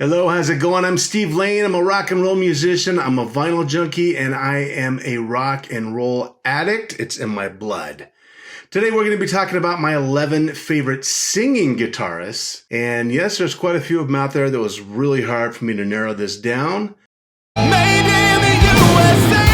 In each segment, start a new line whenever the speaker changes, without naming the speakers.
Hello, how's it going? I'm Steve Lane. I'm a rock and roll musician. I'm a vinyl junkie, and I am a rock and roll addict. It's in my blood. Today, we're going to be talking about my 11 favorite singing guitarists. And yes, there's quite a few of them out there that was really hard for me to narrow this down.
Made in the USA.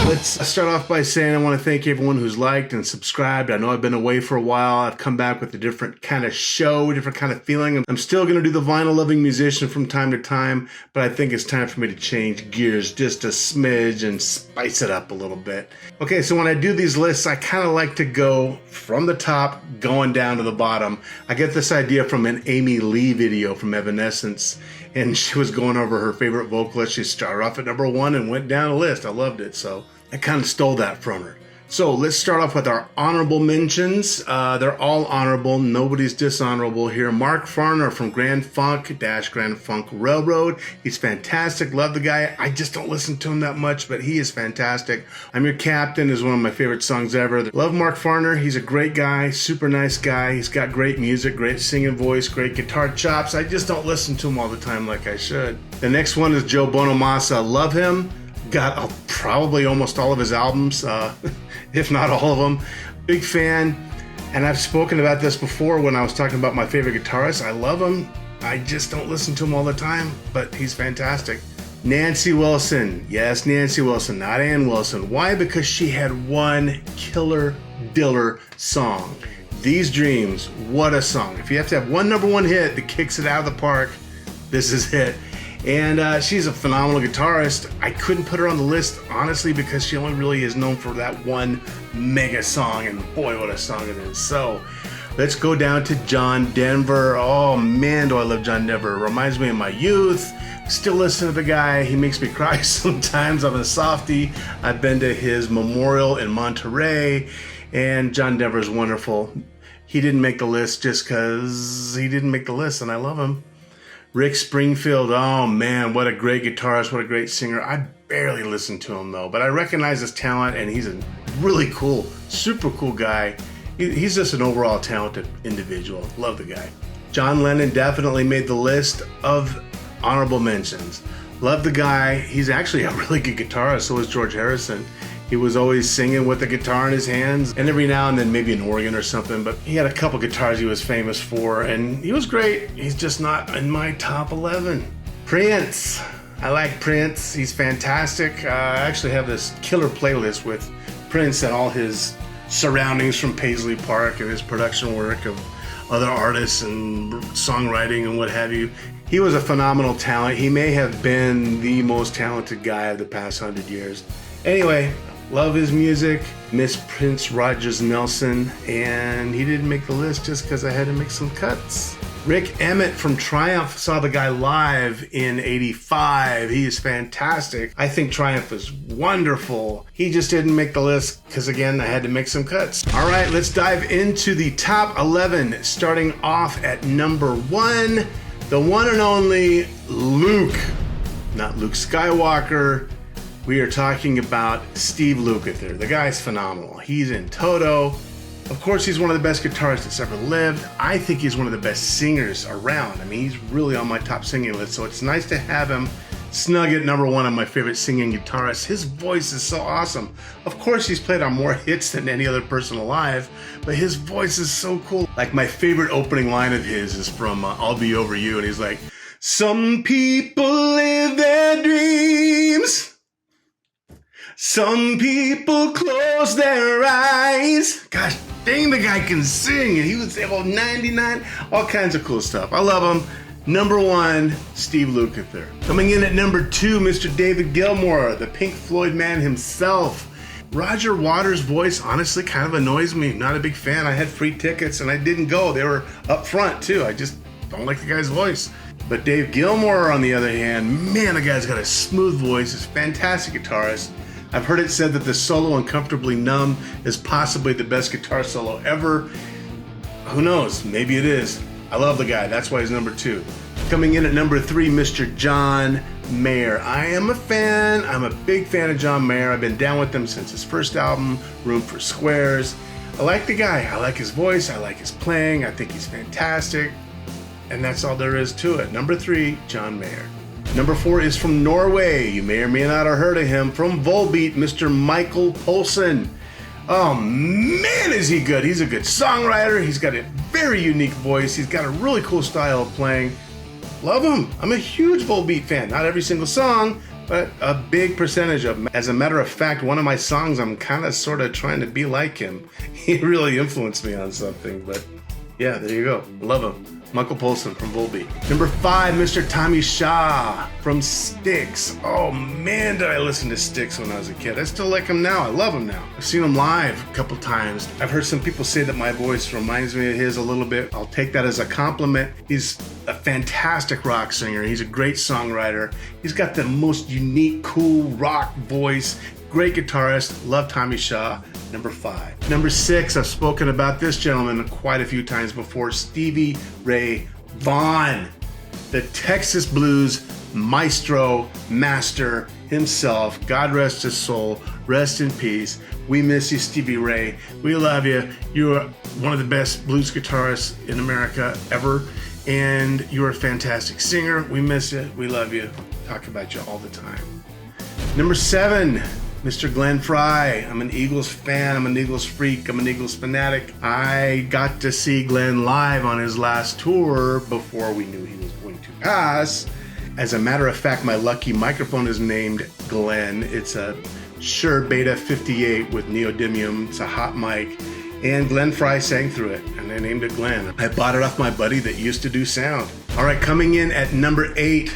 Let's start off by saying I want to thank everyone who's liked and subscribed. I know I've been away for a while. I've come back with a different kind of show, different kind of feeling. I'm still going to do the vinyl-loving musician from time to time, but I think it's time for me to change gears just a smidge and spice it up a little bit. Okay, so when I do these lists, I kind of like to go from the top, going down to the bottom. I get this idea from an Amy Lee video from Evanescence, and she was going over her favorite vocalist. She started off at number 1 and went down the list. I loved it, so I kind of stole that from her. So let's start off with our honorable mentions. They're all honorable. Nobody's dishonorable here. Mark Farner from Grand Funk Railroad. He's fantastic. Love the guy. I just don't listen to him that much, but he is fantastic. I'm Your Captain is one of my favorite songs ever. Love Mark Farner. He's a great guy, super nice guy. He's got great music, great singing voice, great guitar chops. I just don't listen to him all the time like I should. The next one is Joe Bonamassa. Love him. Got probably almost all of his albums, if not all of them. Big fan, and I've spoken about this before when I was talking about my favorite guitarist. I love him. I just don't listen to him all the time, but he's fantastic. Nancy Wilson. Yes, Nancy Wilson, not Ann Wilson. Why? Because she had one killer diller song. These Dreams, what a song. If you have to have one number one hit that kicks it out of the park, this is it. And she's a phenomenal guitarist. I couldn't put her on the list, honestly, because she only really is known for that one mega song, and boy, what a song it is. So let's go down to John Denver. Oh man, do I love John Denver. It reminds me of my youth. Still listen to the guy. He makes me cry sometimes. I'm a softie. I've been to his memorial in Monterey, and John Denver is wonderful. He didn't make the list just because he didn't make the list, and I love him. Rick Springfield, oh man, what a great guitarist, what a great singer. I barely listen to him though, but I recognize his talent, and he's a really cool, super cool guy. He's just an overall talented individual. Love the guy. John Lennon definitely made the list of honorable mentions. Love the guy. He's actually a really good guitarist, so is George Harrison. He was always singing with a guitar in his hands, and every now and then maybe an organ or something, but he had a couple guitars he was famous for, and he was great. He's just not in my top 11. Prince. I like Prince. He's fantastic. I actually have this killer playlist with Prince and all his surroundings from Paisley Park and his production work of other artists and songwriting and what have you. He was a phenomenal talent. He may have been the most talented guy of the past 100 years. Anyway, love his music, miss Prince Rogers Nelson, and he didn't make the list just because I had to make some cuts. Rick Emmett from Triumph, saw the guy live in '85. He is fantastic. I think Triumph is wonderful. He just didn't make the list because, again, I had to make some cuts. All right, let's dive into the top 11, starting off at number 1, the one and only Luke. Not Luke Skywalker. We are talking about Steve Lukather. The guy's phenomenal. He's in Toto. Of course, he's one of the best guitarists that's ever lived. I think he's one of the best singers around. I mean, he's really on my top singing list, so it's nice to have him snug at number 1 on my favorite singing guitarists. His voice is so awesome. Of course, he's played on more hits than any other person alive, but his voice is so cool. Like, my favorite opening line of his is from I'll Be Over You, and he's like, "Some people live their dreams. Some people close their eyes." Gosh dang, the guy can sing, and he was able 99, all kinds of cool stuff. I love him. Number 1, Steve Lukather. Coming in at number 2, Mr. David Gilmour, the Pink Floyd man himself. Roger Waters' voice honestly kind of annoys me. Not a big fan. I had free tickets and I didn't go. They were up front too. I just don't like the guy's voice. But Dave Gilmour, on the other hand, man, the guy's got a smooth voice. He's a fantastic guitarist. I've heard it said that the solo on Comfortably Numb is possibly the best guitar solo ever. Who knows? Maybe it is. I love the guy. That's why he's number 2. Coming in at number 3, Mr. John Mayer. I am a fan. I'm a big fan of John Mayer. I've been down with him since his first album, Room for Squares. I like the guy. I like his voice. I like his playing. I think he's fantastic. And that's all there is to it. Number 3, John Mayer. Number 4 is from Norway. You may or may not have heard of him. From Volbeat, Mr. Michael Poulsen. Oh man, is he good. He's a good songwriter. He's got a very unique voice. He's got a really cool style of playing. Love him. I'm a huge Volbeat fan. Not every single song, but a big percentage of them. As a matter of fact, one of my songs, I'm kind of sort of trying to be like him. He really influenced me on something, but yeah, there you go. Love him. Michael Poulsen from Volbeat. Number 5, Mr. Tommy Shaw from Styx. Oh man, did I listen to Styx when I was a kid. I still like him now. I love him now. I've seen him live a couple times. I've heard some people say that my voice reminds me of his a little bit. I'll take that as a compliment. He's a fantastic rock singer. He's a great songwriter. He's got the most unique, cool rock voice. Great guitarist. Love Tommy Shaw. Number 5. Number 6, I've spoken about this gentleman quite a few times before, Stevie Ray Vaughan, the Texas blues maestro, master himself. God rest his soul. Rest in peace. We miss you, Stevie Ray. We love you. You're one of the best blues guitarists in America ever, and you're a fantastic singer. We miss you. We love you. Talk about you all the time. Number 7, Mr. Glenn Frey. I'm an Eagles fan. I'm an Eagles freak. I'm an Eagles fanatic. I got to see Glenn live on his last tour before we knew he was going to pass. As a matter of fact, my lucky microphone is named Glenn. It's a Shure Beta 58 with neodymium. It's a hot mic. And Glenn Frey sang through it, and I named it Glenn. I bought it off my buddy that used to do sound. All right, coming in at number 8,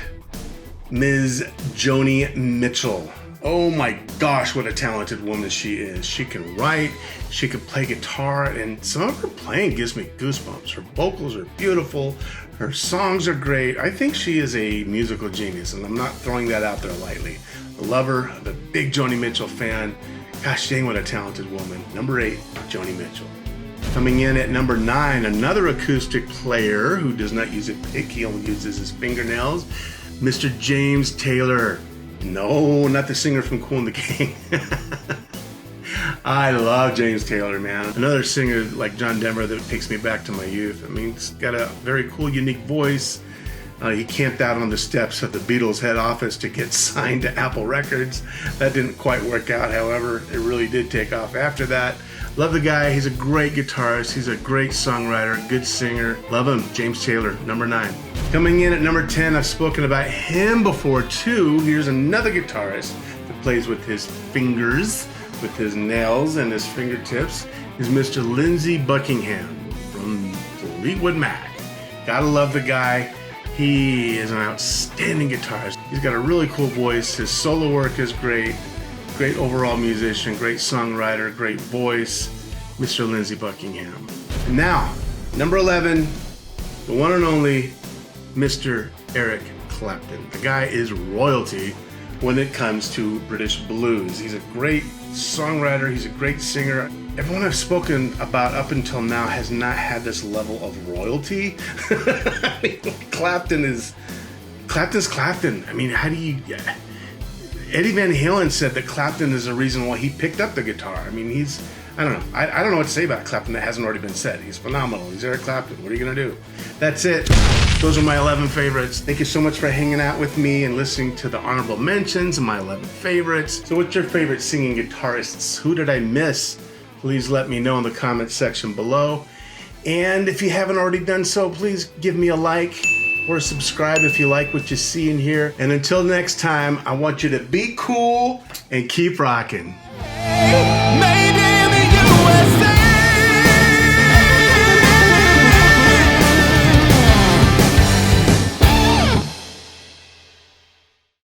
Ms. Joni Mitchell. Oh my gosh, what a talented woman she is. She can write, she can play guitar, and some of her playing gives me goosebumps. Her vocals are beautiful, her songs are great. I think she is a musical genius, and I'm not throwing that out there lightly. I love her, I'm a big Joni Mitchell fan. Gosh dang, what a talented woman. Number 8, Joni Mitchell. Coming in at number 9, another acoustic player who does not use a pick, he only uses his fingernails, Mr. James Taylor. No, not the singer from Kool and the Gang. I love James Taylor, man. Another singer like John Denver that takes me back to my youth. I mean, he's got a very cool, unique voice. He camped out on the steps of the Beatles head office to get signed to Apple Records. That didn't quite work out, however. It really did take off after that. Love the guy. He's a great guitarist. He's a great songwriter, good singer. Love him. James Taylor, number 9. Coming in at number 10, I've spoken about him before too. Here's another guitarist that plays with his fingers, with his nails and his fingertips, is Mr. Lindsey Buckingham from Fleetwood Mac. Gotta love the guy. He is an outstanding guitarist. He's got a really cool voice. His solo work is great. Great overall musician, great songwriter, great voice, Mr. Lindsey Buckingham. And now, number 11, the one and only Mr. Eric Clapton. The guy is royalty when it comes to British blues. He's a great songwriter, he's a great singer. Everyone I've spoken about up until now has not had this level of royalty. I mean, Clapton's Clapton. I mean, how do you... Eddie Van Halen said that Clapton is the reason why he picked up the guitar. I mean, I don't know. I don't know what to say about Clapton that hasn't already been said. He's phenomenal. He's Eric Clapton. What are you going to do? That's it. Those are my 11 favorites. Thank you so much for hanging out with me and listening to the honorable mentions and my 11 favorites. So what's your favorite singing guitarists? Who did I miss? Please let me know in the comments section below. And if you haven't already done so, please give me a like or subscribe if you like what you see in here. And until next time, I want you to be cool and keep rocking.